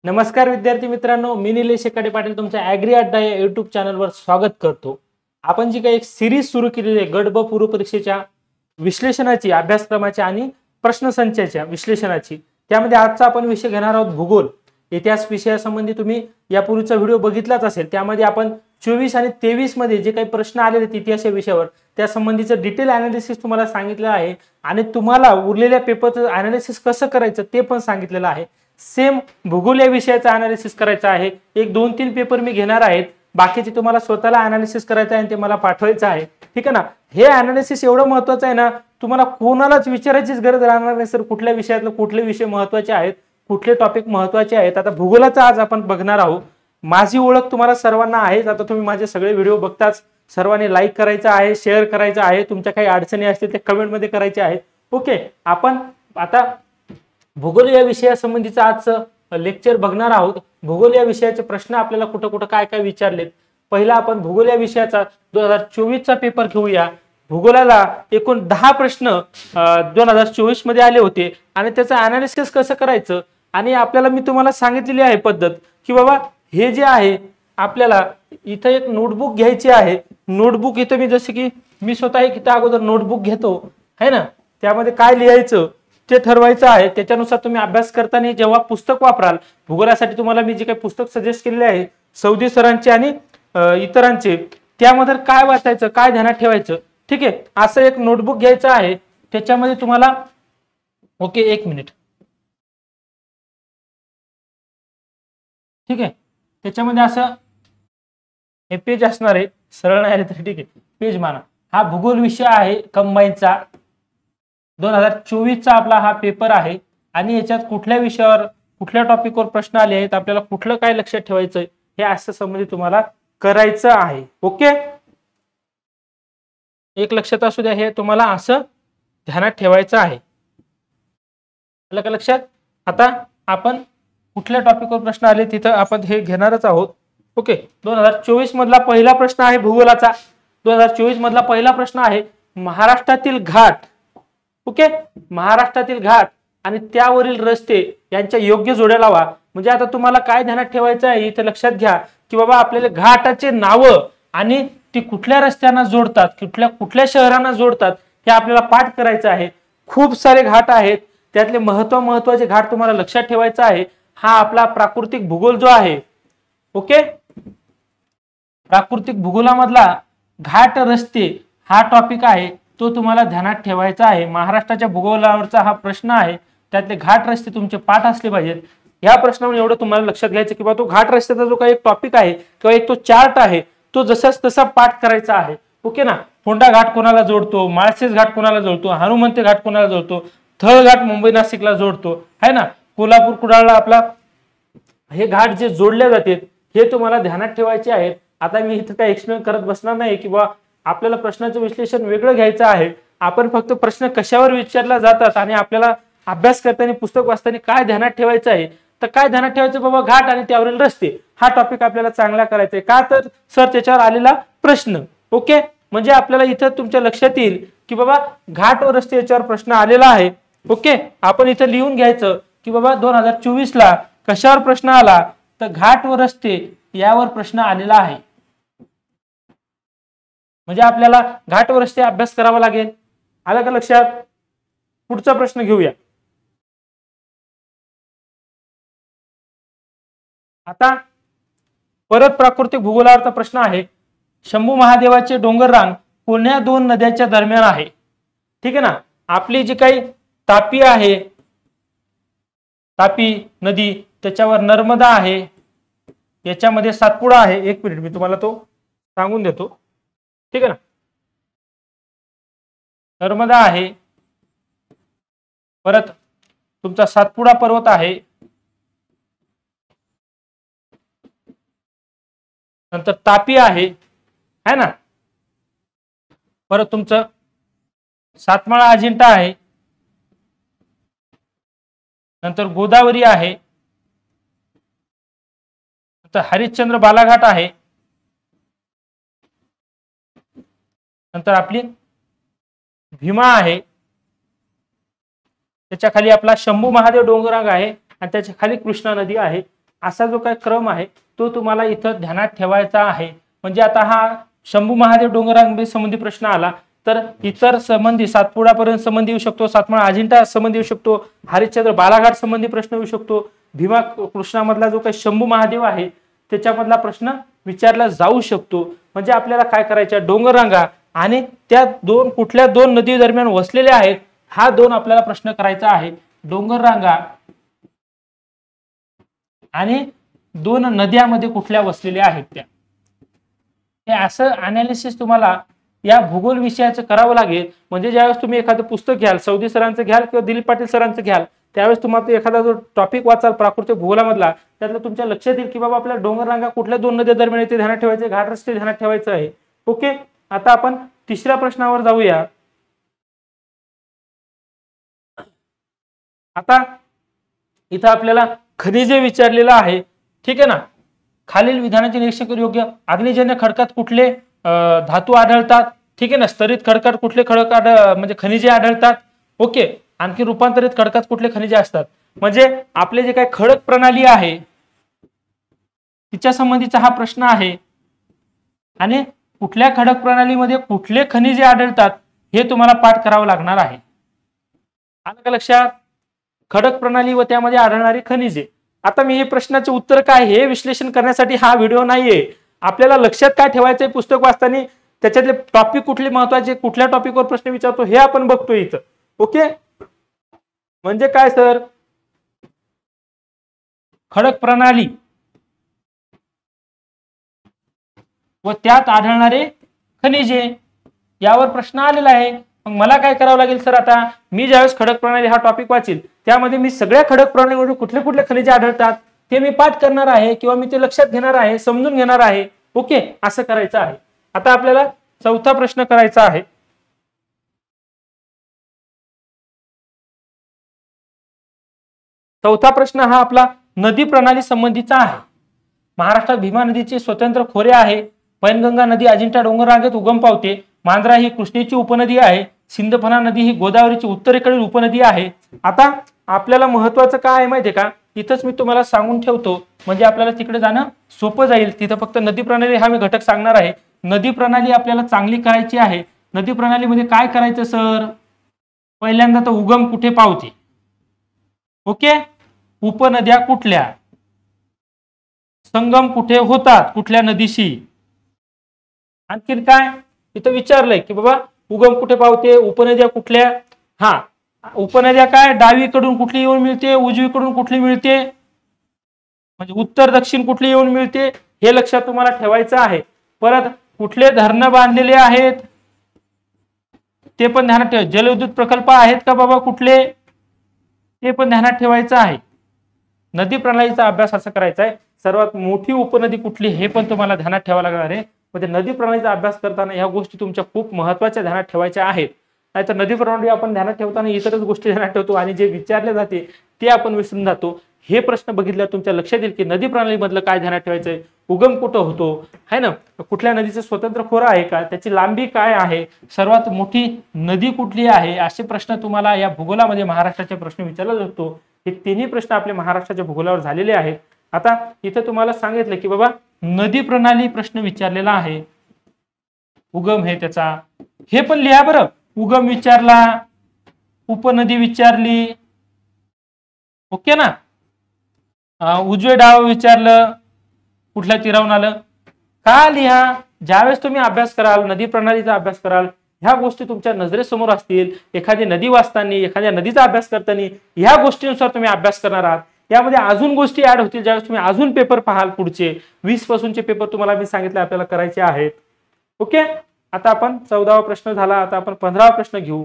नमस्कार विद्यार्थी मित्रांनो, मी निलेश शेकाटे पाटील तुमच्या ॲग्री अड्डा या यूट्यूब चॅनलवर स्वागत करतो। आपण जी काही एक सिरीज सुरू केलेली आहे गट ब पूर्व परीक्षेच्या विश्लेषणाची, अभ्यासक्रमाची आणि प्रश्नसंचाच्या विश्लेषणाची, त्यामध्ये आजचा आपण विषय घेणार आहोत भूगोल। इतिहास विषयासंबंधी तुम्ही यापूर्वीचा व्हिडिओ बघितलाच असेल, त्यामध्ये आपण 24 आणि 23 मध्ये जे काही प्रश्न आलेले आहेत इतिहास या विषयावर त्या संबंधीचं डिटेल ॲनालिसिस तुम्हाला सांगितलं आहे आणि तुम्हाला उरलेल्या पेपरचं ॲनालिसिस कसं करायचं ते पण सांगितलेलं आहे। सेम भूगोल या विषयाचा ॲनालिसिस करायचा आहे। एक 2-3 पेपर मी घेणार आहेत, बाकीचे तुम्हाला स्वतःला ॲनालिसिस करायचं आहे आणि ते मला पाठवायचं आहे, ठीक आहे ना। हे ॲनालिसिस एवढं महत्त्वाचं आहे ना, तुम्हाला कोणालाच विचारायचीच गरज राहणार नाही सर कुठल्या विषयातलं कुठले विषय महत्त्वाचे आहेत, कुठले टॉपिक महत्त्वाचे आहेत। आता भूगोलाचा आज आपण बघणार आहोत। माझी ओळख तुम्हाला सर्वांना आहेच, आता तुम्ही माझे सगळे व्हिडिओ बघताच, सर्वांनी लाईक करायचं आहे, शेअर करायचं आहे, तुमच्या काही अडचणी असतील ते कमेंटमध्ये करायचे आहेत। ओके, आपण आता भूगोल या विषयासंबंधीचं आजचं लेक्चर बघणार आहोत। भूगोल या विषयाचे प्रश्न आपल्याला कुठं कुठं काय काय विचारलेत। पहिला आपण भूगोल या विषयाचा 2024 चा पेपर घेऊया। भूगोलाला एकूण 10 प्रश्न 2024 मध्ये आले होते आणि त्याचं ॲनालिसिस कसं करायचं आणि आपल्याला मी तुम्हाला सांगितलेली आहे पद्धत की बाबा हे जे आहे आपल्याला इथं एक नोटबुक घ्यायची आहे। नोटबुक इथं मी जसे की मी स्वतः एक इथं अगोदर नोटबुक घेतो है ना, त्यामध्ये काय लिहायचं ते ठरवायचं आहे। त्याच्यानुसार तुम्ही अभ्यास करताना जेव्हा पुस्तक वापराल भूगोलासाठी तुम्हाला मी जे काही पुस्तक सजेस्ट केलेले आहे सौदी सरांचे आणि इतरांचे, त्यामध्ये काय वाचायचं काय ध्यानात ठेवायचं, ठीक आहे। असं एक नोटबुक घ्यायचं आहे, त्याच्यामध्ये तुम्हाला ओके एक मिनिट, ठीक आहे। त्याच्यामध्ये असं हे पेज असणार आहे, सरळ नाही आले तर ठीक आहे, पेज माना। हा भूगोल विषय आहे कंबाईनचा 2024 चा आपला हा पेपर आहे आणि याच्यात कुठल्या विषयावर कुठल्या टॉपिकवर प्रश्न आले आहेत, आपल्याला कुठलं काय लक्षात ठेवायचं हे असं संबंधित तुम्हाला करायचं आहे। ओके, एक लक्षात असू द्या, हे तुम्हाला असं ध्यानात ठेवायचं आहे, आलं का लक्षात। आता आपण कुठल्या टॉपिकवर प्रश्न आले तिथं आपण हे घेणारच आहोत। ओके, 2024 मधला पहिला प्रश्न आहे भूगोलाचा। 2024 मधला पहिला प्रश्न आहे महाराष्ट्रातील घाट। ओके, महाराष्ट्रातील घाट आणि त्यावरील रस्ते यांच्या योग्य जोड्या लावा। म्हणजे आता तुम्हाला काय ध्यानात ठेवायचं आहे इथे लक्षात घ्या की बाबा आपल्याला घाटाचे नाव आणि ती कुठल्या रस्त्यांना जोडतात, कुठल्या कुठल्या शहरांना जोडतात हे आपल्याला पाठ करायचं आहे। खूप सारे घाट आहेत, त्यातले महत्त्वाचे घाट तुम्हाला लक्षात ठेवायचा आहे। हा आपला प्राकृतिक भूगोल जो आहे, ओके, प्राकृतिक भूगोलामधला घाट रस्ते हा टॉपिक आहे, तो तुम्हाला ध्यानात ठेवायचा आहे। महाराष्ट्राच्या भूगोलावरचा हा प्रश्न आहे, त्यातले घाट रस्ते तुमचे पाठ असले पाहिजेत। या प्रश्नामध्ये एवढं तुम्हाला लक्षात घ्यायचं की बाबा तो घाट रस्त्याचा जो काही एक टॉपिक आहे किंवा एक तो चार्ट आहे तो जसाच तसा पाठ करायचा आहे। ओके ना, फोंडा घाट कोणाला जोडतो, माळशेज घाट कोणाला जोडतो, हनुमंते घाट कोणाला जोडतो, थळ घाट मुंबई नाशिकला जोडतो है ना, कोल्हापूर कुडाळला आपला हे घाट जे जोडले जातात हे तुम्हाला ध्यानात ठेवायचे आहेत। आता मी इथं काय एक्सप्लेन करत बसणार नाही की बा आपल्याला प्रश्नाचं विश्लेषण वेगळं घ्यायचं आहे। आपण फक्त प्रश्न कशावर विचारला जातात आणि आपल्याला अभ्यास करताना पुस्तक वाचताना काय ध्यानात ठेवायचं आहे, तर काय ध्यानात ठेवायचं बाबा घाट आणि त्यावरील रस्ते हा टॉपिक आपल्याला चांगला करायचा आहे। का तर सर त्याच्यावर आलेला प्रश्न, ओके, म्हणजे आपल्याला इथं तुमच्या लक्षात येईल की बाबा घाट व रस्ते याच्यावर प्रश्न आलेला आहे। ओके, आपण इथं लिहून घ्यायचं की बाबा 2024 ला कशावर प्रश्न आला, तर घाट व रस्ते यावर प्रश्न आलेला आहे। म्हणजे आपल्याला घाट व रस्ते अभ्यास करावा लागेल, आलं का लक्षात। पुढचा प्रश्न घेऊया। आता परत प्राकृतिक भूगोलावरचा प्रश्न आहे, शंभू महादेवाचे डोंगर रांग कोण्या दोन नद्यांच्या दरम्यान आहे, ठीक आहे ना। आपली जी काही तापी आहे, तापी नदी त्याच्यावर नर्मदा आहे, याच्यामध्ये सातपुडा आहे। एक मिनिट मी तुम्हाला तो सांगून देतो, ठीक आहे ना। नर्मदा आहे, परत तुमचा सातपुडा पर्वत आहे, नंतर तापी आहे है ना, परत तुमचं सातमाळा अजिंठा आहे, नंतर गोदावरी आहे, नंतर हरिश्चंद्र बालाघाट आहे, नंतर आपली भीमा आहे, त्याच्या खाली आपला शंभू महादेव डोंगररांग आहे आणि त्याच्या खाली कृष्णा नदी आहे। असा जो काही क्रम आहे तो तुम्हाला इथं ध्यानात ठेवायचा आहे. म्हणजे आता हा शंभू महादेव डोंगरांबे संबंधी प्रश्न आला तर इतर संबंधी सातपुडापर्यंत संबंधी येऊ शकतो, सातमाळ अजिंठा संबंधी येऊ शकतो, हरिश्चंद्र बालाघाट संबंधी प्रश्न येऊ शकतो, भीमा कृष्णामधला जो काही शंभू महादेव आहे त्याच्यामधला प्रश्न विचारला जाऊ शकतो. म्हणजे आपल्याला काय करायचं, डोंगररांगा आणि त्या कुठल्या दोन नदी दरम्यान वसलेल्या आहेत हा दोन आपल्याला प्रश्न करायचा आहे. डोंगररांगा आणि दोन नद्यामध्ये कुठल्या वसलेल्या आहेत त्या. हे असं अनालिसिस तुम्हाला या भूगोल विषयाचं करावं लागेल. म्हणजे ज्यावेळेस तुम्ही एखादं पुस्तक घ्याल, सौदी सरांचं घ्याल किंवा दिलीप पाटील सरांचं घ्याल, त्यावेळेस तुम्हाला एखादा जो टॉपिक वाचाल प्राकृतिक भूगोलामधला त्यातलं तुमच्या लक्षात येईल की बाबा आपल्याला डोंगररांगा कुठल्या दोन नद्या दरम्यान ते ध्यानात ठेवायचे, घाटरस्ते ध्यानात ठेवायचं आहे. ओके, आता आपण तिसऱ्या प्रश्नावर जाऊया. आता इथं आपल्याला खनिजे विचारलेलं आहे. ठीक आहे ना. खालील विधानाचे निरीक्षण करू योग्य. अग्निजन्य खडकात कुठले धातू आढळतात. ठीक आहे ना. स्तरित खडकात कुठले खडक म्हणजे खनिजे आढळतात. ओके. आणखी रूपांतरित खडकात कुठले खनिजे असतात. म्हणजे आपले जे काही खडक प्रणाली आहे तिच्या संबंधीचा हा प्रश्न आहे. आणि कुठल्या खडक प्रणालीमध्ये कुठले खनिजे आढळतात हे तुम्हाला पाठ करावं लागणार आहे. आलं का लक्षात. खडक प्रणाली व त्यामध्ये आढळणारी खनिजे. आता मी हे प्रश्नाचे उत्तर काय हे विश्लेषण करण्यासाठी हा व्हिडिओ नाहीये. आपल्याला लक्षात काय ठेवायचंय पुस्तक वाचताना, त्याच्यातले टॉपिक कुठले महत्वाचे, कुठल्या टॉपिकवर प्रश्न विचारतो हे आपण बघतोय इथं. ओके. म्हणजे काय सर, खडक प्रणाली व त्यात आढळणारे खनिजे यावर प्रश्न आलेला आहे. मग मला काय करावं लागेल सर, आता मी ज्यावेळेस खडक प्रणाली हा टॉपिक वाचेल त्यामध्ये मी सगळ्या खडक प्रणालीमध्ये कुठले कुठले खनिजे आढळतात ते मी पाठ करणार आहे किंवा मी ते लक्षात घेणार आहे, समजून घेणार आहे. ओके, असं करायचं आहे. आता आपल्याला चौथा प्रश्न करायचा आहे. चौथा प्रश्न हा आपला नदी प्रणाली संबंधीचा आहे. महाराष्ट्रात भीमा नदीचे स्वतंत्र खोरे आहे. पैनगंगा नदी अजिंठा डोंगररांगेत उगम पावते. मांजरा ही कृष्णेची उपनदी आहे. सिंदफणा नदी ही गोदावरीची उत्तरेकडील उपनदी आहे. आता आपल्याला महत्वाचं काय आहे माहितीये का, इथंच मी तुम्हाला सांगून ठेवतो म्हणजे आपल्याला तिकडे जाणं सोपं जाईल. तिथं फक्त नदी प्रणाली हा मी घटक सांगणार आहे. नदी प्रणाली आपल्याला चांगली करायची आहे. नदी प्रणालीमध्ये काय करायचं सर, पहिल्यांदा तर उगम कुठे पावते. ओके. उपनद्या कुठल्या, संगम कुठे होतात कुठल्या नदीशी. आणखीन काय इथं विचारलंय की बाबा उगम कुठे पावते, उपनद्या कुठल्या. हा, उपनद्या काय डावीकडून कुठली येऊन मिळते, उजवीकडून कुठली मिळते, म्हणजे उत्तर दक्षिण कुठली येऊन मिळते हे लक्षात तुम्हाला ठेवायचं आहे. परत कुठले धरणं बांधलेले आहेत ते पण ध्यानात ठेवा. जलविद्युत प्रकल्प आहेत का बाबा कुठले ते पण ध्यानात ठेवायचं आहे. नदी प्रणालीचा अभ्यास असा करायचा आहे. सर्वात मोठी उपनदी कुठली हे पण तुम्हाला ध्यानात ठेवावं लागणार आहे. म्हणजे नदी प्रणालीचा अभ्यास करताना ह्या गोष्टी तुमच्या खूप महत्वाच्या ध्यानात ठेवायच्या आहेत. नाहीतर नदी प्रणाली आपण ध्यानात ठेवताना इतरच गोष्टी ध्यानात ठेवतो आणि जे विचारले जाते ते आपण विसरून जातो. हे प्रश्न बघितल्यावर तुमच्या लक्षात येईल की नदी प्रणालीमधलं काय ध्यानात ठेवायचंय, उगम कुठं होतो है ना, कुठल्या नदीचं स्वतंत्र खोरं आहे का, त्याची लांबी काय आहे, सर्वात मोठी नदी कुठली आहे, असे प्रश्न तुम्हाला या भूगोलामध्ये महाराष्ट्राचे प्रश्न विचारला जातो. हे तिन्ही प्रश्न आपले महाराष्ट्राच्या भूगोलावर झालेले आहेत. आता इथं तुम्हाला सांगितलं की बाबा नदी प्रणाली प्रश्न विचारलेला आहे. उगम हे त्याचा हे पण लिहा बरं. उगम विचारला, उपनदी विचारली. ओके ना. उजवे डाव विचारलं, कुठल्या तीरावून आलं का लिहा. ज्यावेळेस तुम्ही अभ्यास कराल, नदी प्रणालीचा अभ्यास कराल, ह्या गोष्टी तुमच्या नजरेसमोर असतील. एखादी नदी वाचताना, एखाद्या नदीचा अभ्यास करताना ह्या गोष्टींनुसार तुम्ही अभ्यास करणार आहात. यामध्ये अजून गोष्टी ऍड होतील ज्यावेळेस तुम्ही अजून पेपर पाहाल. पुढचे 20 पासूनचे पेपर तुम्हाला मी सांगितले आपल्याला करायचे आहेत. ओके. आता आपण 14वा प्रश्न झाला. आता आपण 15वा प्रश्न घेऊ.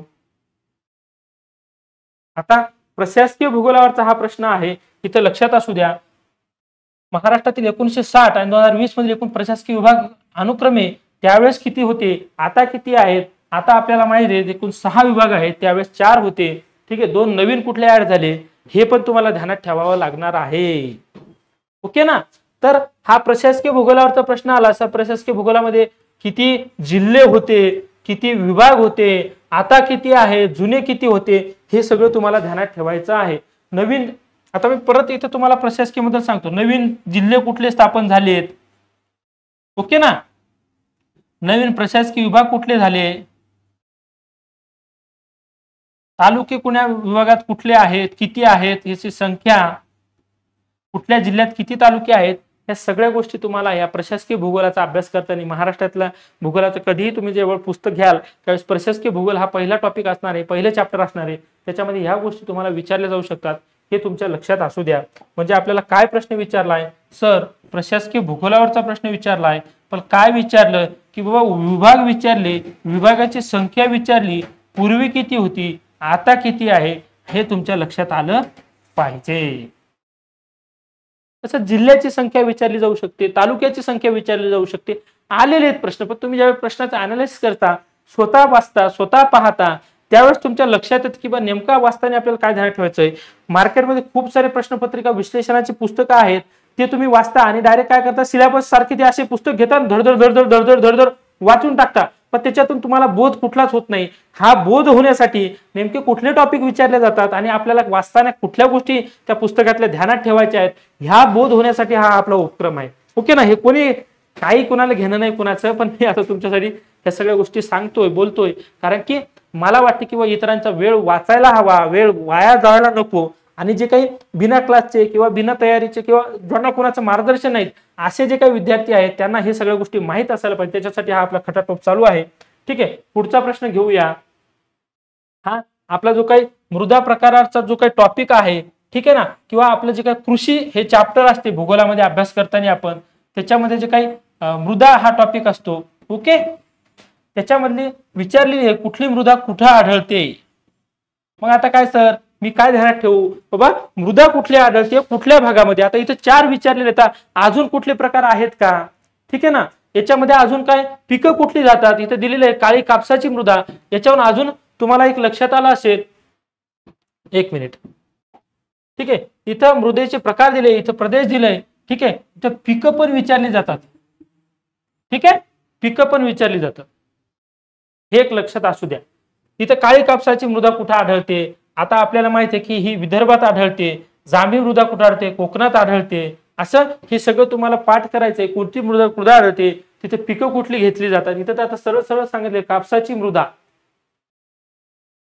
आता प्रशासकीय भूगोलावरचा हा प्रश्न आहे. इथं लक्षात असू द्या, महाराष्ट्रातील 1960 आणि 2020 मधील एकूण प्रशासकीय विभाग अनुक्रमे त्यावेळेस किती होते, आता किती आहेत. आता आपल्याला माहिती आहे एकूण 6 विभाग आहेत. त्यावेळेस 4 होते. ठीक आहे. 2 नवीन कुठले ऍड झाले हे पण तुम्हाला ध्यानात ठेवावं लागणार आहे. ओके ना. तर हा प्रशासकीय भूगोलावरचा प्रश्न आला. असा प्रशासकीय भूगोलामध्ये किती जिल्हे होते, किती विभाग होते, आता किती आहे, जुने किती होते, हे सगळं तुम्हाला ध्यानात ठेवायचं आहे. नवीन आता मी परत इथे तुम्हाला प्रशासकीयबद्दल सांगतो. नवीन जिल्हे कुठले स्थापन झालेत, ओके ना. नवीन प्रशासकीय विभाग कुठले झाले, तालुके कुण्या विभागात कुठले आहेत, किती आहेत, याची संख्या, कुठल्या जिल्ह्यात किती तालुके आहेत, या सगळ्या गोष्टी तुम्हाला या प्रशासकीय भूगोलाचा अभ्यास करताना महाराष्ट्रातल्या भूगोलाचं कधीही तुम्ही जेव्हा पुस्तक घ्याल त्यावेळेस प्रशासकीय भूगोल हा पहिला टॉपिक असणार आहे, पहिलं चॅप्टर असणार आहे. त्याच्यामध्ये ह्या गोष्टी तुम्हाला विचारल्या जाऊ शकतात, हे तुमच्या लक्षात असू द्या. म्हणजे आपल्याला काय प्रश्न विचारलाय, सर प्रशासकीय भूगोलावरचा प्रश्न विचारलाय, पण काय विचारलं की बाबा विभाग विचारले, विभागाची संख्या विचारली, पूर्वी किती होती, आता किती आहे, हे तुमच्या लक्षात आलं पाहिजे. तसं जिल्ह्याची संख्या विचारली जाऊ शकते, तालुक्याची संख्या विचारली जाऊ शकते, आलेले आहेत प्रश्न. पण तुम्ही ज्यावेळेस प्रश्नाचं अनालिसिस करता, स्वतः वाचता, स्वतः पाहता, त्यावेळेस तुमच्या लक्षात येतं की बा नेमका वाचताना आपल्याला काय ध्यानात ठेवायचंय. मार्केटमध्ये खूप सारे प्रश्नपत्रिका विश्लेषणाची पुस्तकं आहेत, ते तुम्ही वाचता आणि डायरेक्ट काय करता, सिलेबस सारखे ते असे पुस्तक घेतात, धडधड धडधड धडधड धडधड वाचून टाकता, पण त्याच्यातून तुम्हाला बोध कुठलाच होत नाही. हा बोध होण्यासाठी नेमके कुठले टॉपिक विचारले जातात आणि आपल्याला वाचताना कुठल्या गोष्टी त्या पुस्तकातल्या ध्यानात ठेवायच्या आहेत, ह्या बोध होण्यासाठी हा आपला उपक्रम आहे, ओके ना. हे कोणी काही कोणाला घेणं नाही कुणाचं, पण मी आता तुमच्यासाठी ह्या सगळ्या गोष्टी सांगतोय, बोलतोय, कारण की मला वाटतं की इतरांचा वेळ वाचायला हवा, वेळ वाया जायला नको. आणि जे काही बिना क्लासचे किंवा बिना तयारीचे किंवा ज्यांना कोणाचं मार्गदर्शन नाही असे जे काही विद्यार्थी आहेत त्यांना हे सगळ्या गोष्टी माहीत असायला पाहिजे. त्याच्यासाठी हा आपला खटाटोप चालू आहे. ठीक आहे, पुढचा प्रश्न घेऊया. हा आपला जो काही मृदा प्रकाराचा जो काही टॉपिक आहे, ठीक आहे ना, किंवा आपलं जे काही कृषी हे चॅप्टर असते भूगोलामध्ये अभ्यास करताना आपण, त्याच्यामध्ये जे काही मृदा हा टॉपिक असतो, ओके, त्याच्यामधली विचारलेली आहे कुठली मृदा कुठं आढळते. मग आता काय सर मी काय ध्यानात ठेवू, बाबा मृदा कुठली आढळते, कुठल्या भागामध्ये. आता इथं 4 विचारलेले आहेत, अजून कुठले प्रकार आहेत का, ठीक आहे ना. याच्यामध्ये अजून काय पिकं कुठली जातात, इथं दिलेलं आहे काळी कापसाची मृदा. याच्यावरून अजून तुम्हाला एक लक्षात आलं असेल, एक मिनिट, ठीक आहे, इथं मृदेचे प्रकार दिले, इथं प्रदेश दिले, ठीक आहे, इथं पिकं पण विचारली जातात, ठीक आहे, पिकं पण विचारली जातात, हे एक लक्षात असू द्या. इथं काळी कापसाची मृदा कुठे आढळते, आता आपल्याला माहिती आहे की ही विदर्भात आढळते, जांभी मृदा कुठे आढळते, कोकणात आढळते, असं हे सगळं तुम्हाला पाठ करायचंय. कोणती मृदा कुठे आढळते, तिथे पिकं कुठली घेतली जातात, इथं आता सरळ सरळ सांगितले कापसाची मृदा,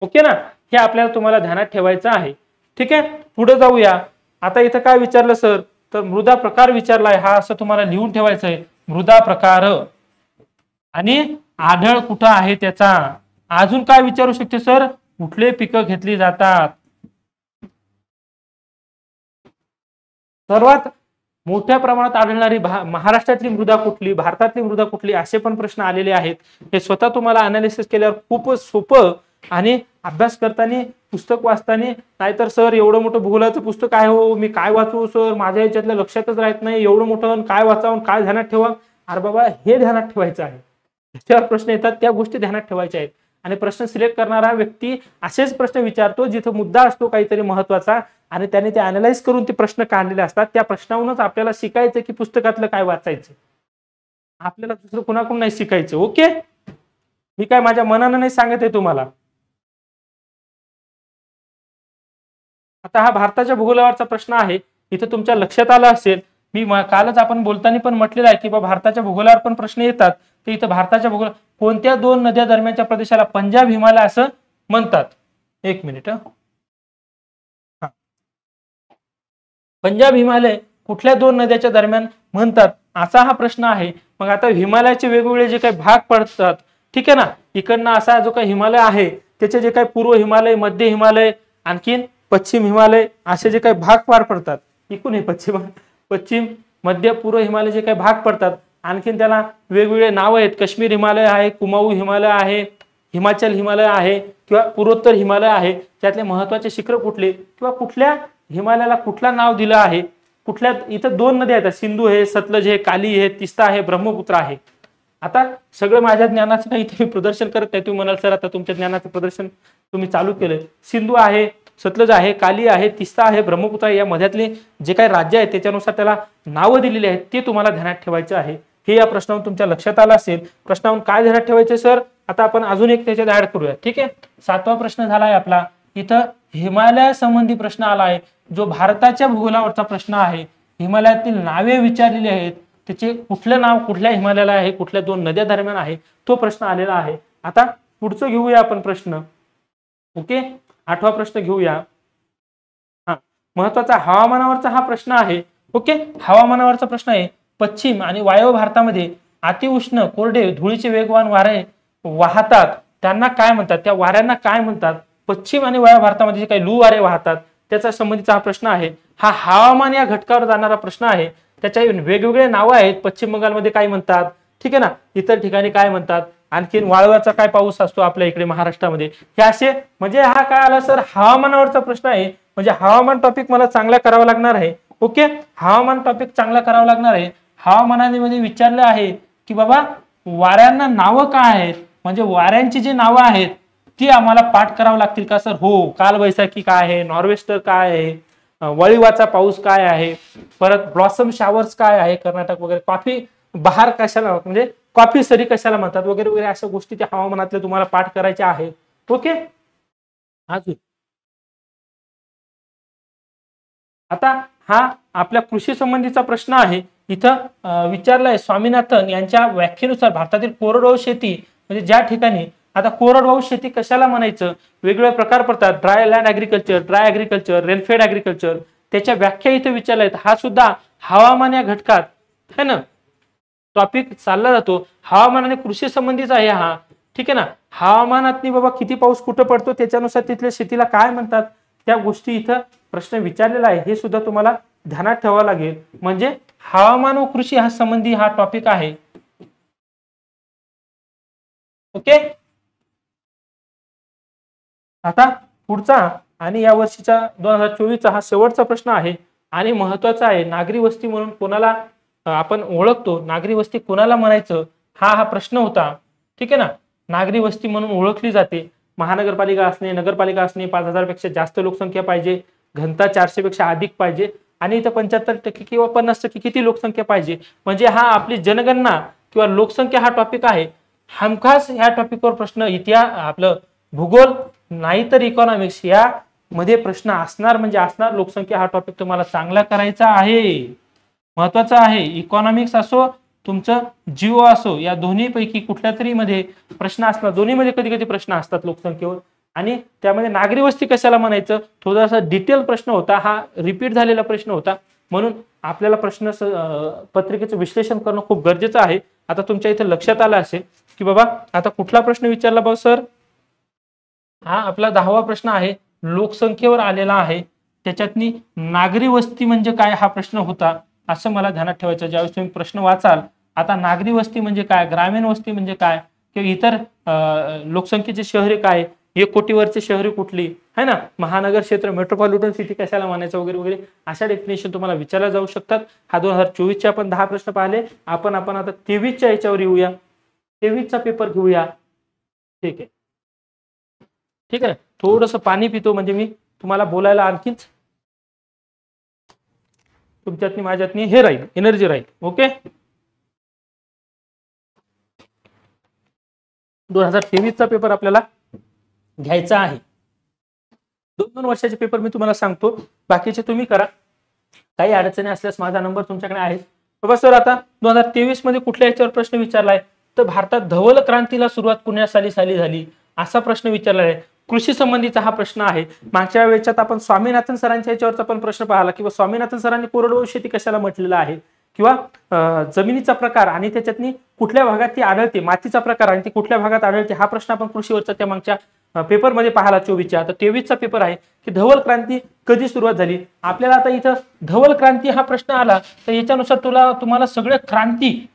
ओके ना. हे आपल्याला तुम्हाला ध्यानात ठेवायचं आहे, ठीक आहे. पुढे जाऊया. आता इथं काय विचारलं सर, तर मृदा प्रकार विचारलाय, हा असं तुम्हाला लिहून ठेवायचंय, मृदा प्रकार आणि आढळ कुठं आहे त्याचा. अजून काय विचारू शकते सर, कुठले पिकं घेतली जातात. सर्वात मोठ्या प्रमाणात आढळणारी महाराष्ट्रातली मृदा कुठली, भारतातली मृदा कुठली, असे पण प्रश्न आलेले आहेत. हे स्वतः तुम्हाला अनालिसिस केल्यावर खूप सोपं आणि अभ्यास करताना पुस्तक वाचताना, नाहीतर सर एवढं मोठं भूगोलाचं पुस्तक आहे हो, मी काय वाचू सर, माझ्या याच्यातल्या लक्षातच राहत नाही, एवढं मोठं काय वाचावून काय ध्यानात ठेवा. अरे बाबा हे ध्यानात ठेवायचं आहे, त्याच्यावर प्रश्न येतात त्या गोष्टी ध्यानात ठेवायच्या आहेत. आणि प्रश्न सिलेक्ट करणारा व्यक्ती असेच प्रश्न विचारतो जिथे मुद्दा असतो काहीतरी महत्वाचा आणि त्याने ते अनालाइज करून ते प्रश्न काढलेले असतात. त्या प्रश्नावरूनच आपल्याला शिकायचं की पुस्तकातलं काय वाचायचं, आपल्याला दुसरं कुणाकडून नाही शिकायचं. ओके, मी काय माझ्या मनानं नाही सांगत आहे तुम्हाला. आता हा भारताच्या भूगोलावरचा प्रश्न आहे, इथे तुमच्या लक्षात आलं असेल, मी कालच आपण बोलताना पण म्हटलेलं आहे की भारताच्या भूगोलावर पण प्रश्न येतात. तर इथं भारताच्या भूगोल कोणत्या 2 नद्या दरम्यानच्या प्रदेशाला पंजाब हिमालय असं म्हणतात. एक मिनिट, पंजाब हिमालय कुठल्या 2 नद्याच्या दरम्यान म्हणतात असा हा प्रश्न आहे. मग आता हिमालयाचे वेगवेगळे जे काही भाग पडतात, ठीक आहे ना, इकडनं असा जो काही हिमालय आहे त्याचे जे काही पूर्व हिमालय, मध्य हिमालय, आणखीन पश्चिम हिमालय असे जे काही भाग पार पडतात, इकडून हे पश्चिम मध्य पूर्व हिमालय जे काही भाग पडतात, आणखीन त्याला वेगवेगळे नाव आहेत. काश्मीर हिमालय आहे, कुमाऊ हिमालय आहे, हिमाचल हिमालय आहे किंवा पूर्वोत्तर हिमालय आहे. त्यातले महत्वाचे शिखर कुठले किंवा कुठल्या हिमालयाला कुठला नाव दिलं आहे, कुठल्या, इथं 2 नद्या आहेत, सिंधू आहे, सतलज आहे, काली आहे, तिस्ता आहे, ब्रह्मपुत्र आहे. आता सगळं माझ्या ज्ञानाचं काही इथे प्रदर्शन करत नाही. तुम्ही म्हणाल सर आता तुमच्या ज्ञानाचं प्रदर्शन तुम्ही चालू केलंय. सिंधू आहे, सतलज आहे, काली आहे, तिस्ता आहे, ब्रह्मपुत्र आहे, या मध्यातले जे काही राज्य आहेत त्याच्यानुसार त्याला नावं दिलेली आहेत, ते तुम्हाला ध्यानात ठेवायचं आहे. हे या प्रश्नावरून तुमच्या लक्षात आलं असेल. प्रश्नावरून काय ध्यानात ठेवायचं सर, आता आपण अजून एक त्याच्यात ऍड करूया. ठीक आहे, 7वा प्रश्न झाला आहे आपला, इथं हिमालया संबंधी प्रश्न आला आहे, जो भारताच्या भूगोलावरचा प्रश्न आहे. हिमालयातील नावे विचारलेली आहेत, त्याचे कुठलं नाव कुठल्या हिमालयाला आहे, कुठल्या दोन नद्या दरम्यान आहे, तो प्रश्न आलेला आहे. आता पुढचं घेऊया आपण प्रश्न. ओके, 8वा प्रश्न घेऊया. हा महत्वाचा हवामानावरचा हा प्रश्न आहे. ओके, हवामानावरचा प्रश्न आहे. पश्चिम आणि वायव्य भारतामध्ये अतिउष्ण कोरडे धुळीचे वेगवान वारे वाहतात, त्यांना काय म्हणतात? त्या वाऱ्यांना काय म्हणतात? पश्चिम आणि वायव्य भारतामध्ये जे काही लू वारे वाहतात त्याचा संबंधीचा हा प्रश्न आहे. हा हवामान या घटकावर जाणारा प्रश्न आहे. त्याच्या वेगवेगळे नावं आहेत. पश्चिम बंगालमध्ये काय म्हणतात, ठीक आहे ना, इतर ठिकाणी काय म्हणतात, आणखीन वाळवाचा काय पाऊस असतो आपल्या इकडे महाराष्ट्रामध्ये, हे असे म्हणजे हा काय आला सर, हवामानावरचा प्रश्न आहे. म्हणजे हवामान टॉपिक मला चांगला करावा लागणार आहे. ओके, हवामान टॉपिक चांगला करावा लागणार आहे. हवामानामध्ये विचारलं आहे की बाबा वाऱ्यांना नावं काय आहेत, म्हणजे वाऱ्यांची जी नावं आहेत ती आम्हाला पाठ करावं लागतील का सर? हो, कालबैसाखी काय आहे, नॉर्वेस्टर काय आहे, वळीवाचा पाऊस काय आहे, परत ब्लॉसम शावर्स काय आहे कर्नाटक वगैरे, कॉफी बहार कशाला म्हणजे कॉफी सरी कशाला म्हणतात वगैरे वगैरे, अशा गोष्टी त्या हवामानातल्या तुम्हाला पाठ करायच्या आहेत. ओके, अजून आता हा आपल्या कृषी संबंधीचा प्रश्न आहे. इथं विचारलाय स्वामीनाथन यांच्या व्याख्येनुसार भारतातील कोरडवाहू शेती म्हणजे ज्या ठिकाणी, आता कोरडवाहू शेती कशाला म्हणायचं, वेगवेगळे प्रकार पडतात. Dry land agriculture, dry agriculture, rainfed agriculture, त्याच्या व्याख्या इथे विचारल्या आहेत. हा सुद्धा हवामान या घटकात है ना टॉपिक चालला जातो. हवामान आणि कृषी संबंधीचा आहे हा, ठीक आहे ना. हवामानातनी बाबा किती पाऊस कुठं पडतो त्याच्यानुसार तिथल्या शेतीला काय म्हणतात त्या गोष्टी इथं प्रश्न विचारलेला आहे. हे सुद्धा तुम्हाला ध्यानात ठेवावं लागेल. म्हणजे हवामान व कृषी हा संबंधी हा टॉपिक आहे. ओके, आता पुढचा आणि या वर्षीचा 2024चा हा शेवटचा प्रश्न आहे आणि महत्वाचा आहे. नागरी वस्ती म्हणून कोणाला आपण ओळखतो, नागरी वस्ती कोणाला म्हणायचं, हा प्रश्न होता. ठीक आहे ना, नागरी वस्ती म्हणून ओळखली जाते. महानगरपालिका असणे, नगरपालिका असणे, 5000 पेक्षा जास्त लोकसंख्या पाहिजे, घनता 400 पेक्षा अधिक पाहिजे आणि इथं 75% किंवा 50% किती लोकसंख्या पाहिजे. म्हणजे हा आपली जनगणना किंवा लोकसंख्या हा टॉपिक आहे. हमखास ह्या टॉपिकवर प्रश्न इतिहास आपलं भूगोल नाही तर इकॉनॉमिक्स या मध्ये प्रश्न असणार म्हणजे असणार. लोकसंख्या हा टॉपिक तुम्हाला चांगला करायचा आहे, महत्वाचा आहे. इकॉनॉमिक्स असो तुमचं जिओ असो, या दोन्ही पैकी कुठल्या तरी मध्ये प्रश्न असणार. दोन्ही मध्ये कधी कधी प्रश्न असतात लोकसंख्येवर. आणि त्यामध्ये नागरी वस्ती कशाला म्हणायचं थोडासा डिटेल प्रश्न होता, हा रिपीट झालेला प्रश्न होता. म्हणून आपल्याला प्रश्न पत्रिकेचं विश्लेषण करणं खूप गरजेचं आहे. आता तुमच्या इथे लक्षात आलं असेल की बाबा आता कुठला प्रश्न विचारला बा सर, हा आपला 10वा प्रश्न आहे, लोकसंख्येवर आलेला आहे. त्याच्यातनी नागरी वस्ती म्हणजे काय हा प्रश्न होता, असं मला ध्यानात ठेवायचं ज्यावेळेस तुम्ही प्रश्न वाचाल. आता नागरी वस्ती म्हणजे काय, ग्रामीण वस्ती म्हणजे काय, किंवा इतर लोकसंख्येचे शहरे काय, 1 कोटीवरचे शहरे कुठली है ना, महानगर क्षेत्र मेट्रोपॉलिटन सिटी कशाला म्हणायचं वगैरे वगैरे, अशा डेफिनेशन तुम्हाला विचारल्या जाऊ शकतात. हा 2024चे आपण 10 प्रश्न पाहिले. आपण आता 23च्या याच्यावर येऊया. 23चा पेपर घेऊया. ठीक आहे, ठीक आहे. थोडंसं पाणी पितो म्हणजे मी तुम्हाला बोलायला आणखीच तुमच्यातनी माझ्यातनी हे राहील, एनर्जी राहील. ओके, 2023चा पेपर आपल्याला घ्यायचा आहे. 2-2 वर्षाचे पेपर मी तुम्हाला सांगतो, बाकीचे तुम्ही करा. काही अडचणी असल्यास माझा नंबर तुमच्याकडे आहे. बाबा सर आता 2023 मध्ये कुठल्या याच्यावर प्रश्न विचारलाय, तर भारतात धवल क्रांतीला सुरुवात कुण्या साली झाली असा प्रश्न विचारला आहे. कृषी संबंधीचा हा प्रश्न आहे. मागच्या वेळेच्यात आपण स्वामीनाथन सरांच्या याच्यावरचा पण प्रश्न पाहिला किंवा स्वामीनाथन सरांनी कोरडवाहू शेती कशाला म्हटलेलं आहे, किंवा जमिनीचा प्रकार आणि त्याच्यातनी कुठल्या भागात ती आढळते, मातीचा प्रकार आणि ती कुठल्या भागात आढळते, हा प्रश्न आपण कृषीवरचा त्या मागच्या पेपरमध्ये पाहिला 24च्या. आता 23चा पेपर आहे की धवल क्रांती कधी सुरुवात झाली. आपल्याला आता इथं धवल क्रांती हा प्रश्न आला तर याच्यानुसार तुम्हाला सगळे क्रांती,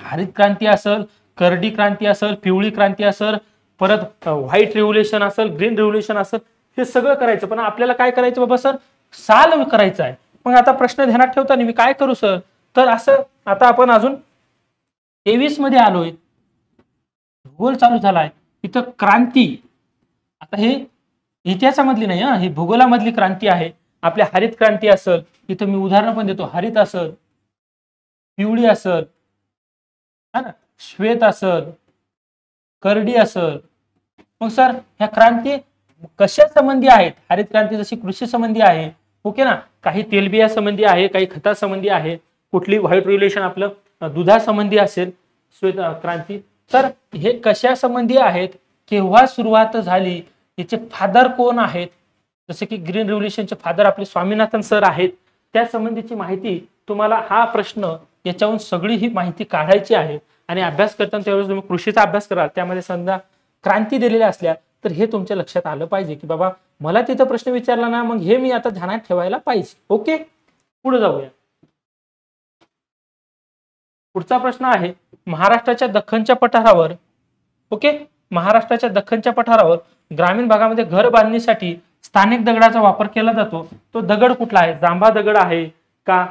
हरित क्रांती असेल, करडी क्रांती असेल, पिवळी क्रांती असेल, परत व्हाईट रिव्होल्युशन असेल, ग्रीन रिव्होल्युशन असेल, हे सगळं करायचं. पण आपल्याला काय करायचं बाबा सर, साल करायचं आहे. मग आता प्रश्न ध्यानात ठेवताना मी काय करू सर, तर असं आता आपण अजून 23 मध्ये आलोय, भूगोल चालू झालाय. इथं क्रांती, आता हे इतिहासामधली नाही हा, ही भूगोलामधली क्रांती आहे. आपल्या हरित क्रांती असेल, इथं मी उदाहरण पण देतो, हरित असेल, पिवळी असेल, हा ना, श्वेत असेल, करडी असेल. मग सर ह्या क्रांती कशा संबंधी आहेत? हरित क्रांती जशी कृषी संबंधी आहे, ओके ना, काही तेलबिया संबंधी आहे, काही खता संबंधी आहे, कुठली व्हाईट रिव्होल्यूशन आपलं दुधा संबंधी असेल श्वेत क्रांती, तर हे कशा संबंधी आहेत, केव्हा सुरुवात झाली, याचे फादर कोण आहेत, जसे की ग्रीन रिव्होल्यूशनचे फादर आपले स्वामीनाथन सर आहेत, त्या संबंधीची माहिती तुम्हाला हा प्रश्न याच्यावरून सगळी ही माहिती काढायची आहे. आणि अभ्यास करताना त्यावेळेस तुम्ही कृषीचा अभ्यास कराल, त्यामध्ये समजा क्रांती दिलेल्या असल्या तर हे तुमच्या लक्षात आलं पाहिजे की बाबा मला तिथं प्रश्न विचारला ना, मग हे मी आता ध्यानात ठेवायला पाहिजे. ओके, पुढे जाऊया. पुढचा प्रश्न आहे महाराष्ट्राच्या दख्खनच्या पठारावर, ओके, महाराष्ट्राच्या दख्खनच्या पठारावर ग्रामीण भागामध्ये घर बांधणीसाठी स्थानिक दगडाचा वापर केला जातो. तो दगड कुठला आहे? जांभा दगड आहे का,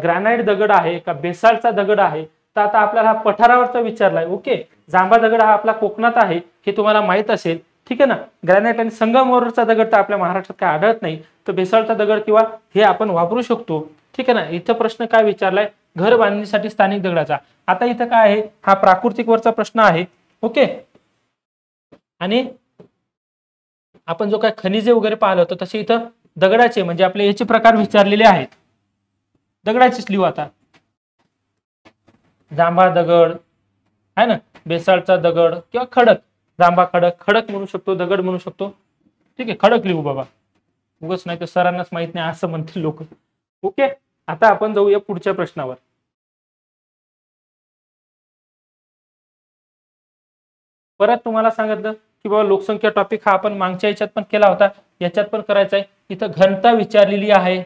ग्रॅनाइट दगड आहे का, बेसाल्टचा दगड आहे? तर आता आपल्याला हा पठारावरचा विचारलाय. ओके, जांभा दगड हा आपला कोकणात आहे हे तुम्हाला माहित असेल, ठीक आहे ना. ग्रॅनाइट आणि संगमरवरचा दगड तर आपल्या महाराष्ट्रात काय आढळत नाही, तर बेसाल्टचा दगड किंवा हे आपण वापरू शकतो, ठीक आहे ना. इथं प्रश्न काय विचारलाय? घर बांधणीसाठी स्थानिक दगडाचा. आता इथं काय आहे? हा प्राकृतिक वरचा प्रश्न आहे. ओके, आणि आपण जो काय खनिजे वगैरे पाहिलं होतं तसे इथं दगडाचे म्हणजे आपले याचे प्रकार विचारलेले आहेत. दगडाचीच लिहू आता. जांभा दगड आहे ना, बेसाल्टचा दगड किंवा खडक, जांभा खडक, खडक म्हणू शकतो, दगड म्हणू शकतो, ठीक आहे. खडक लिहू बाबा, उगाच नाही तर सरांनाच माहित नाही असं म्हणतील लोक. ओके, आता आपण जाऊया पुढच्या प्रश्नावर. परत तुम्हाला सांगितलं की बाबा लोकसंख्या टॉपिक हा आपण मागच्या याच्यात पण केला होता, याच्यात पण करायचा आहे. इथं घनता विचारलेली आहे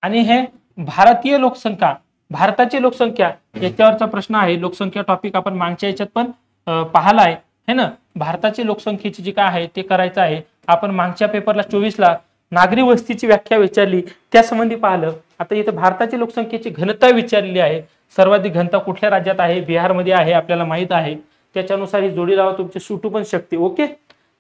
आणि हे भारतीय लोकसंख्या, भारताची लोकसंख्या याच्यावरचा प्रश्न आहे. लोकसंख्या टॉपिक आपण मागच्या याच्यात पण पाहिला आहे है ना. भारताची लोकसंख्येची जी काय आहे ते करायचं आहे. आपण मागच्या पेपरला 24ला नागरी वस्तीची व्याख्या विचारली त्या संबंधी पाहिलं. आता इथं भारताची लोकसंख्येची घनता विचारलेली आहे. सर्वाधिक घनता कुठल्या राज्यात आहे? बिहारमध्ये आहे, आपल्याला माहित आहे. त्याच्यानुसार ही जोडी लावा, तुमची सुटू पण शकते. ओके,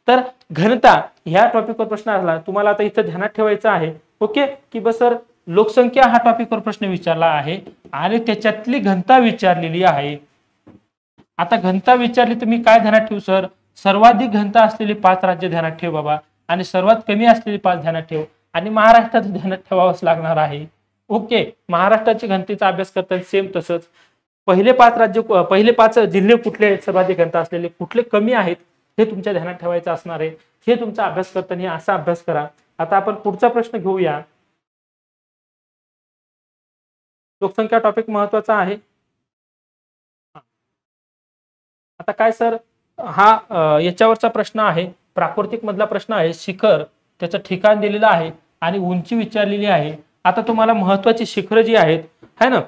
तर घनता ह्या टॉपिकवर प्रश्न आला तुम्हाला आता इथं ध्यानात ठेवायचं आहे. ओके, की बस सर लोकसंख्या हा टॉपिकवर प्रश्न विचारला आहे आणि त्याच्यातली घनता विचारलेली आहे. आता घनता विचारली तर मी काय ध्यानात ठेवू सर? सर्वाधिक घनता असलेली 5 राज्य ध्यानात ठेव बाबा, आणि सर्वात कमी असलेली 5 ध्यानात ठेव, आणि महाराष्ट्राचं ध्यानात ठेवावंच लागणार आहे. ओके, महाराष्ट्राची घनतेचा अभ्यास करताना सेम तसंच पहिले 5 राज्य, पहिले 5 जिल्हे कुठले आहेत सर्वाधिक घनता असलेले, कुठले कमी आहेत हे तुमच्या ध्यानात ठेवायचं असणार आहे. हे तुमचा अभ्यास करताना असा अभ्यास करा. आता आपण पुढचा प्रश्न घेऊया. लोकसंख्या टॉपिक महत्वाचा आहे. आता काय सर, हा याच्यावरचा प्रश्न आहे, प्राकृतिक मधला प्रश्न आहे. शिखर त्याचं ठिकाण दिलेलं आहे आणि उंची विचारलेली आहे. आता तुम्हाला महत्वाची शिखरं जी आहेत है ना,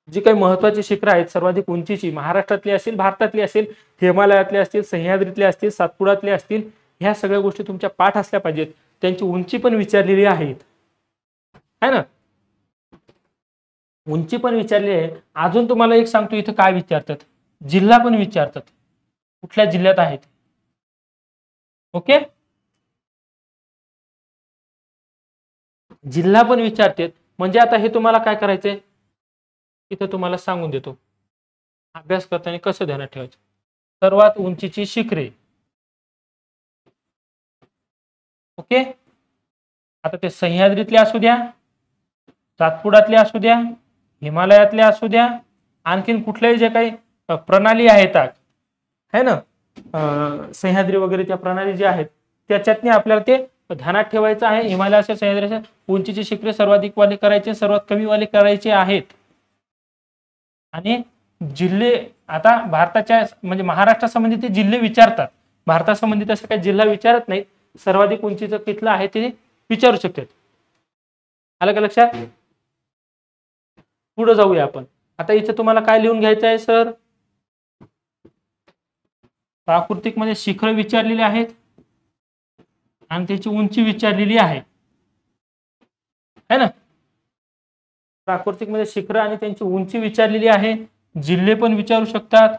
जी काही महत्वाची शिखरं आहेत सर्वाधिक उंचीची, महाराष्ट्रातली असेल, भारतातली असेल, हिमालयातले असतील, सह्याद्रीतले असतील, सातपुडातले असतील, ह्या सगळ्या गोष्टी तुमच्या पाठ असल्या पाहिजेत. त्यांची उंची पण विचारलेली आहेत है ना, उंची पण विचारली आहे. अजून तुम्हाला एक सांगतो, इथं काय विचारतात, जिल्हा पण विचारतात, कुठल्या जिल्ह्यात आहेत. ओके, जिल्हा पण विचारतात. म्हणजे आता हे तुम्हाला काय करायचंय, इथं तुम्हाला सांगून देतो अभ्यास करताना कसं ध्यानात ठेवायचं. सर्वात उंचीची शिखरे, ओके, आता ते सह्याद्रीतले असू द्या, सातपुडातले असू द्या, हिमालयातले असू द्या, आणखीन कुठल्याही जे काही प्रणाली आहेत है ना, सह्याद्री वगैरे त्या प्रणाली ज्या आहेत त्याच्यातनी आपल्याला ते ध्यानात ठेवायचं आहे. हिमालयाच्या सह्याद्रीच्या उंचीची शिखरे सर्वाधिक वाले करायचे, सर्वात कमी वाले करायचे आहेत. आणि जिल्हे, आता भारताच्या म्हणजे महाराष्ट्रासंबंधी ते जिल्हे विचारतात, भारतासंबंधी तसं काही जिल्हा विचारत नाहीत. सर्वाधिक उंचीचं कितलं आहे ते विचारू शकतात. आलं का लक्षात? पुढे जाऊया आपण. आता इथे तुम्हाला काय लिहून घ्यायचं आहे सर, प्राकृतिक मध्ये शिखर विचारलेली आहेत आणि त्याची उंची विचारलेली आहे है ना. प्राकृतिक मध्ये शिखर आणि त्यांची उंची विचारलेली आहे. जिल्हे पण विचारू शकतात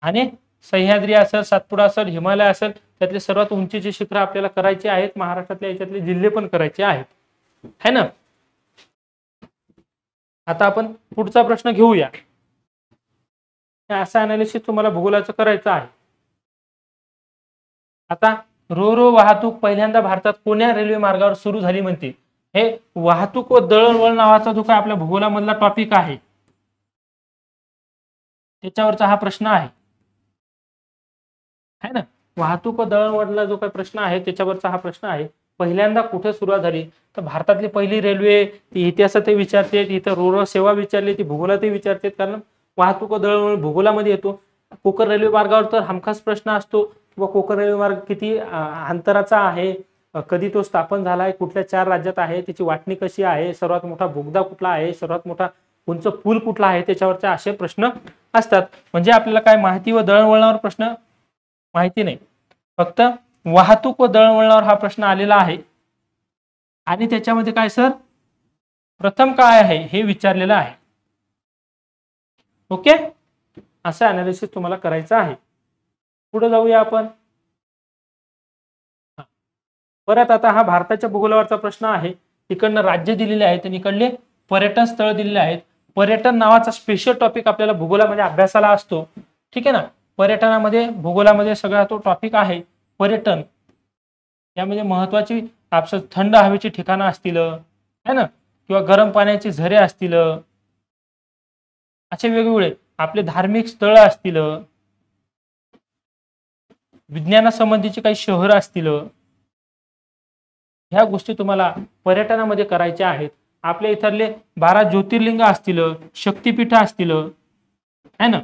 आणि सह्याद्री असेल, सातपुडा असेल, हिमालय असेल, त्यातले सर्वात उंचीचे शिखर आपल्याला करायचे आहेत. महाराष्ट्रातल्या याच्यातले जिल्हे पण करायचे आहेत है ना. आता आपण पुढचा प्रश्न घेऊया. असं अनालिसिस तुम्हाला भूगोलाचं करायचं आहे. आता रो रो वाहतूक पहिल्यांदा भारतात कोण्या रेल्वे मार्गावर सुरू झाली म्हणते? हे वाहतूक व दळणवळण नावाचा जो काय आपल्या भूगोलामधला टॉपिक आहे त्याच्यावरचा हा प्रश्न आहे, है ना. वाहतूक व दळणवळणला जो काही प्रश्न आहे त्याच्यावरचा हा प्रश्न आहे. पहिल्यांदा कुठे सुरुवात झाली? तर भारतातली पहिली रेल्वे, ती इतिहासातही विचारते, इथं रोरो सेवा विचारली, ती भूगोलातही विचारते, कारण वाहतूक व दळणवळण भूगोलामध्ये येतो. कोकण रेल्वे मार्गावर तर हमखास प्रश्न असतो किंवा कोकण रेल्वे मार्ग किती अंतराचा आहे, कधी तो स्थापन झालाय, कुठल्या 4 राज्यात आहे, त्याची वाटणी कशी आहे, सर्वात मोठा बोगदा कुठला आहे, सर्वात मोठा उंच पूल कुठला आहे, त्याच्यावरचे असे प्रश्न असतात. म्हणजे आपल्याला काय माहिती व दळणवळणावर प्रश्न माहिती नाही, फक्त वाहतूक व दळणवळणावर हा प्रश्न आलेला आहे. आणि त्याच्यामध्ये काय सर, प्रथम काय आहे हे विचारलेलं आहे. ओके, असं अनालिसिस तुम्हाला करायचं आहे. पुढे जाऊया आपण. परत आता हा भारताच्या भूगोलावरचा प्रश्न आहे. इकडनं राज्य दिलेले आहेत आणि इकडले पर्यटन स्थळ दिलेले आहेत. पर्यटन नावाचा स्पेशल टॉपिक आपल्याला भूगोलामध्ये अभ्यासाला असतो, ठीक आहे ना. पर्यटनामध्ये भूगोलामध्ये सगळा तो टॉपिक आहे पर्यटन. यामध्ये महत्वाची आपलं थंड हवेची ठिकाणं असतील, है ना, किंवा गरम पाण्याचे झरे असतील, असे वेगवेगळे आपले धार्मिक स्थळ असतील, विज्ञानासंबंधीचे काही शहर असतील, ह्या गोष्टी तुम्हाला पर्यटनामध्ये करायच्या आहेत. आपल्या इथले 12 ज्योतिर्लिंग असतील, शक्तिपीठ असतील, है ना,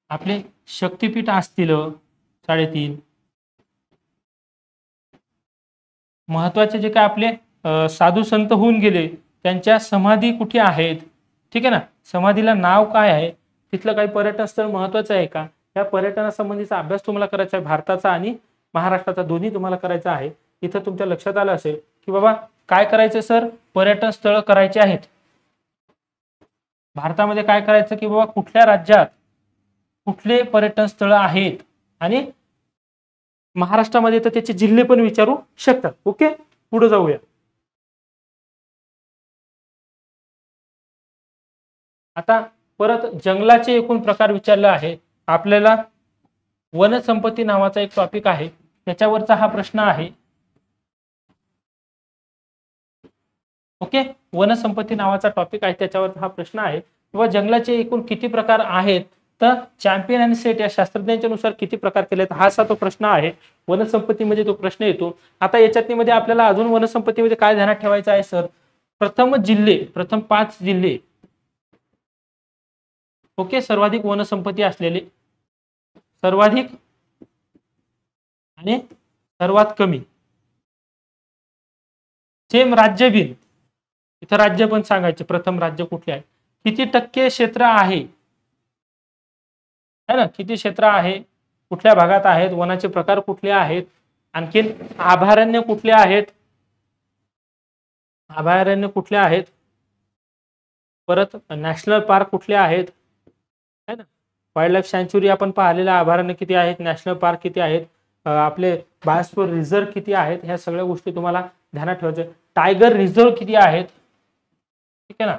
आपले शक्तिपीठ असतील 3.5. महत्वाचे जे काय आपले साधू संत होऊन गेले त्यांच्या समाधी कुठे आहेत, ठीक आहे ना, समाधीला नाव काय आहे, तिथलं काही पर्यटन स्थळ महत्वाचं आहे का, या पर्यटनासंबंधीचा अभ्यास तुम्हाला करायचा आहे. भारताचा आणि महाराष्ट्राचा दोन्ही तुम्हाला करायचा आहे. इथं तुमच्या लक्षात आलं असेल की बाबा काय करायचं सर, पर्यटन स्थळ करायचे आहेत. भारतामध्ये काय करायचं की बाबा कुठल्या राज्यात कुठले पर्यटन स्थळ आहेत, आणि महाराष्ट्रामध्ये तर त्याचे जिल्हे पण विचारू शकतात. ओके, पुढे जाऊया. आता परत जंगलाचे एकूण प्रकार विचारले आहे आपल्याला. वनसंपत्ती नावाचा एक टॉपिक आहे, त्याच्यावरचा हा प्रश्न आहे. ओके, वनसंपत्ती नावाचा टॉपिक आहे, त्याच्यावर हा प्रश्न आहे. किंवा जंगलाचे एकूण किती प्रकार आहेत, तर चॅम्पियन आणि सेट या शास्त्रज्ञांच्या नुसार किती प्रकार केलेत, हा असा तो प्रश्न आहे. वनसंपत्तीमध्ये तो प्रश्न येतो. आता याच्यातमध्ये आपल्याला अजून वनसंपत्तीमध्ये काय ध्यानात ठेवायचं आहे सर, प्रथम जिल्हे, प्रथम 5 जिल्हे, ओके, सर्वाधिक वनसंपत्ती असलेले, सर्वाधिक आणि सर्वात कमी, सेम राज्य बिन, इथं राज्य पण सांगायचे, प्रथम राज्य कुठले आहे, किती टक्के क्षेत्र आहे, है ना, किती क्षेत्र आहे, कुठल्या भागात आहेत, वनाचे प्रकार कुठले आहेत, आणखीन अभयारण्य कुठले आहेत, अभयारण्य कुठले आहेत, परत नॅशनल पार्क कुठले आहेत, है ना, वाईल्ड लाईफ सँच्युरी आपण पाहिलेल्या अभयारण्य किती आहेत, नॅशनल पार्क किती आहेत, आपले बायोस्फियर रिझर्व्ह किती आहेत, ह्या सगळ्या गोष्टी तुम्हाला ध्यानात ठेवायचं. टायगर रिझर्व्ह किती आहेत, ठीक आहे ना,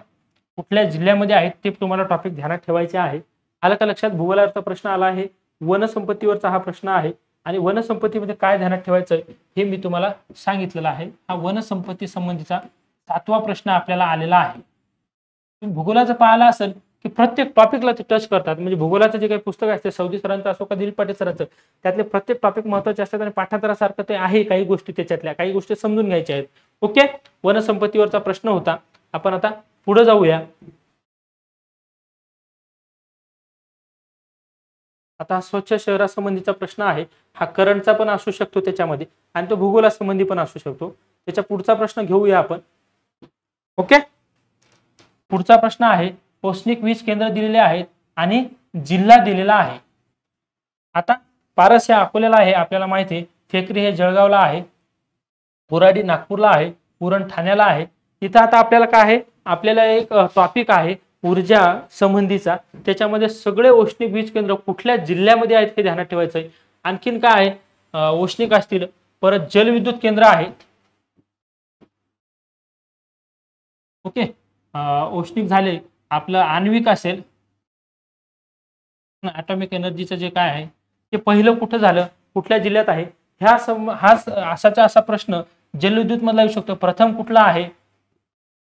कुठल्या जिल्ह्यामध्ये आहेत ते तुम्हाला टॉपिक ध्यानात ठेवायचे आहे. आलं का लक्षात? भूगोलावरचा प्रश्न आला आहे, वनसंपत्तीवरचा हा प्रश्न आहे. आणि वनसंपत्तीमध्ये काय ध्यानात ठेवायचं हे मी तुम्हाला सांगितलेलं आहे. हा वनसंपत्ती संबंधीचा 7वा प्रश्न आपल्याला आलेला आहे. तुम्ही भूगोलाचं पाहिलं असेल की प्रत्येक टॉपिकला ते टच करतात. म्हणजे भूगोलाचं जे काही पुस्तक असते, सौदी सरांचं असो का दिलीप पाटील सरांचं, त्यातले प्रत्येक टॉपिक महत्वाचे असतात आणि पाठांतरासारखं ते आहे. काही गोष्टी त्याच्यातल्या काही गोष्टी समजून घ्यायच्या आहेत. ओके, वनसंपत्तीवरचा प्रश्न होता. आपण आता पुढे जाऊया. आता स्वच्छ शहरासंबंधीचा प्रश्न आहे. हा करंटचा पण असू शकतो त्याच्यामध्ये आणि तो भूगोलासंबंधी पण असू शकतो. त्याच्या पुढचा प्रश्न घेऊया आपण. ओके, पुढचा प्रश्न आहे, औष्णिक वीज केंद्र दिलेले आहेत आणि जिल्हा दिलेला आहे. आता पारस हे अकोल्याला आहे, आपल्याला माहिती आहे. फेकरी हे जळगावला आहे, बोराडी नागपूरला आहे, उरण ठाण्याला आहे. इथं आता आपल्याला काय आहे, आपल्याला एक टॉपिक आहे ऊर्जा संबंधीचा. त्याच्यामध्ये सगळे औष्णिक वीज केंद्र कुठल्या जिल्ह्यामध्ये आहेत हे ध्यानात ठेवायचं आहे. आणखीन काय आहे, औष्णिक असतील, परत जलविद्युत केंद्र आहे. ओके, औष्णिक झाले, आपलं आण्विक असेल, ॲटॉमिक एनर्जीचं जे काय आहे ते पहिलं कुठं झालं, कुठल्या जिल्ह्यात आहे, असाचा असा प्रश्न जलविद्युत मधला येऊ शकतो. प्रथम कुठला आहे,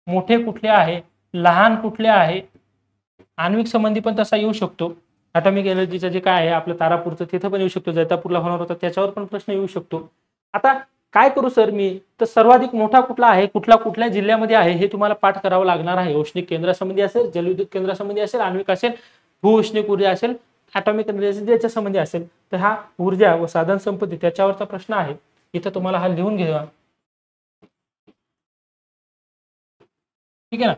मोठे कुठले आहे, लहान कुठले आहे. आण्विक संबंधी पण तसा येऊ शकतो. ॲटॉमिक एनर्जीचं जे काय आहे आपलं तारापूरचं तिथं पण येऊ शकतो. जैतापूरला होणार होता त्याच्यावर पण प्रश्न येऊ शकतो. आता काय करू सर मी, तर सर्वाधिक मोठा कुठला आहे, कुठल्या जिल्ह्यामध्ये आहे हे तुम्हाला पाठ करावं लागणार आहे. औष्णिक केंद्रासंबंधी असेल, जलविद्युत केंद्रासंबंधी असेल, आण्विक असेल, भूउष्णिक ऊर्जा असेल, ॲटॉमिक एनर्जी ज्याच्या संबंधी असेल, तर हा ऊर्जा व साधन संपत्ती त्याच्यावरचा प्रश्न आहे. इथं तुम्हाला हा लिहून घ्या. ठीक आहे ना.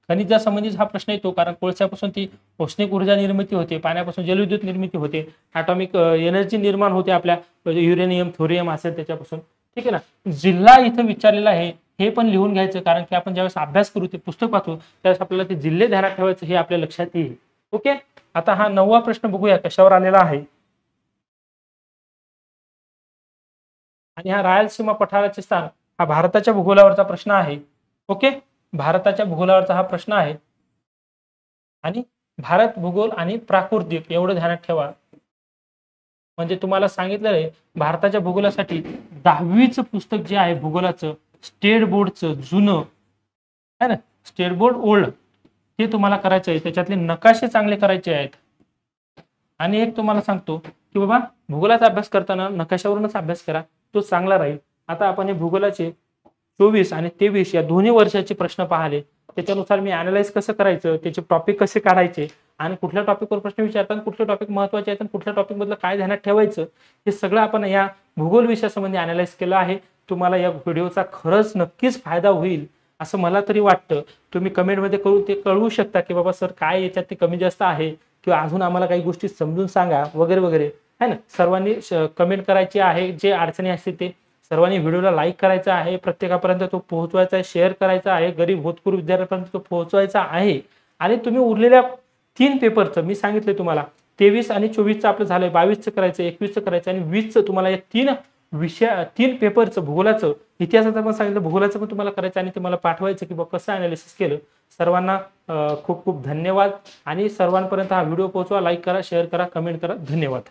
खनिजासंबंधी हा प्रश्न येतो कारण कोळशापासून ती औष्णिक ऊर्जा निर्मिती होते, पाण्यापासून जलविद्युत निर्मिती होते, ॲटॉमिक एनर्जी निर्माण होते आपल्या युरेनियम थोरियम असेल त्याच्यापासून. ठीक आहे ना. जिल्हा इथं विचारलेला आहे हे पण लिहून घ्यायचं कारण की आपण ज्यावेळेस अभ्यास करू ते पुस्तक वाचू त्यावेळेस आपल्याला ते जिल्हे ध्यानात ठेवायचं हे आपल्या लक्षात येईल. ओके. आता हा 9वा प्रश्न बघूया कशावर आलेला आहे. आणि हा रायलसीमा पठाराचे स्थान हा भारताच्या भूगोलावरचा प्रश्न आहे. ओके. भारताच्या भूगोलावरचा हा प्रश्न आहे आणि भारत भूगोल आणि प्राकृतिक एवढं ध्यानात ठेवा. म्हणजे तुम्हाला सांगितलं आहे भारताच्या भूगोलासाठी 10वीचं पुस्तक जे आहे भूगोलाचं स्टेट बोर्डचं जुनं आहे ना, स्टेट बोर्ड ओल्ड, ते तुम्हाला करायचं आहे. त्याच्यातले नकाशे चांगले करायचे आहेत. आणि एक तुम्हाला सांगतो की बाबा भूगोलाचा अभ्यास करताना नकाशावरूनच अभ्यास करा, तो चांगला राहील. आता आपण हे भूगोलाचे 24 आणि 23 या दोन्ही वर्षाचे प्रश्न पाहिले, त्याच्यानुसार मी अॅनालाइज कसं करायचं, त्याचे टॉपिक कसे काढायचे आणि कुठल्या टॉपिकवर प्रश्न विचारतात, कुठले टॉपिक महत्त्वाचे आहेत आणि कुठल्या टॉपिक मधलं काय ध्यानात ठेवायचं, हे सगळं आपण या भूगोल विषयासंबंधी अॅनालाइज केलं आहे. तुम्हाला या व्हिडिओचा खरंच नक्कीच फायदा होईल असं मला तरी वाटतं. तुम्ही कमेंटमध्ये ते कळवू शकता की बाबा सर काय याच्यात ते कमी जास्त आहे किंवा अजून आम्हाला काही गोष्टी समजून सांगा वगैरे वगैरे, है ना. सर्वांनी कमेंट करायची आहे, जे अडचणी असतील ते सर्वांनी व्हिडिओला लाईक करायचा आहे, प्रत्येकापर्यंत तो पोहोचवायचा आहे, शेअर करायचा आहे, गरीब भूतपूर्व विद्यार्थ्यांपर्यंत तो पोहोचवायचा आहे. आणि तुम्ही उरलेल्या 3 पेपरचं मी सांगितले तुम्हाला 23 आणि 24चं आपलं झालंय, 22चं करायचं, 21चं करायचं आणि 20चं तुम्हाला या 3 पेपरचं भूगोलाचं, इतिहासाचं पण सांगितलं, भूगोलाचं पण तुम्हाला करायचं आणि तुम्हाला पाठवायचं की बाबा कसं अनालिसिस केलं. सर्वांना खूप खूप धन्यवाद आणि सर्वांपर्यंत हा व्हिडिओ पोहोचवा, लाईक करा, शेअर करा, कमेंट करा. धन्यवाद.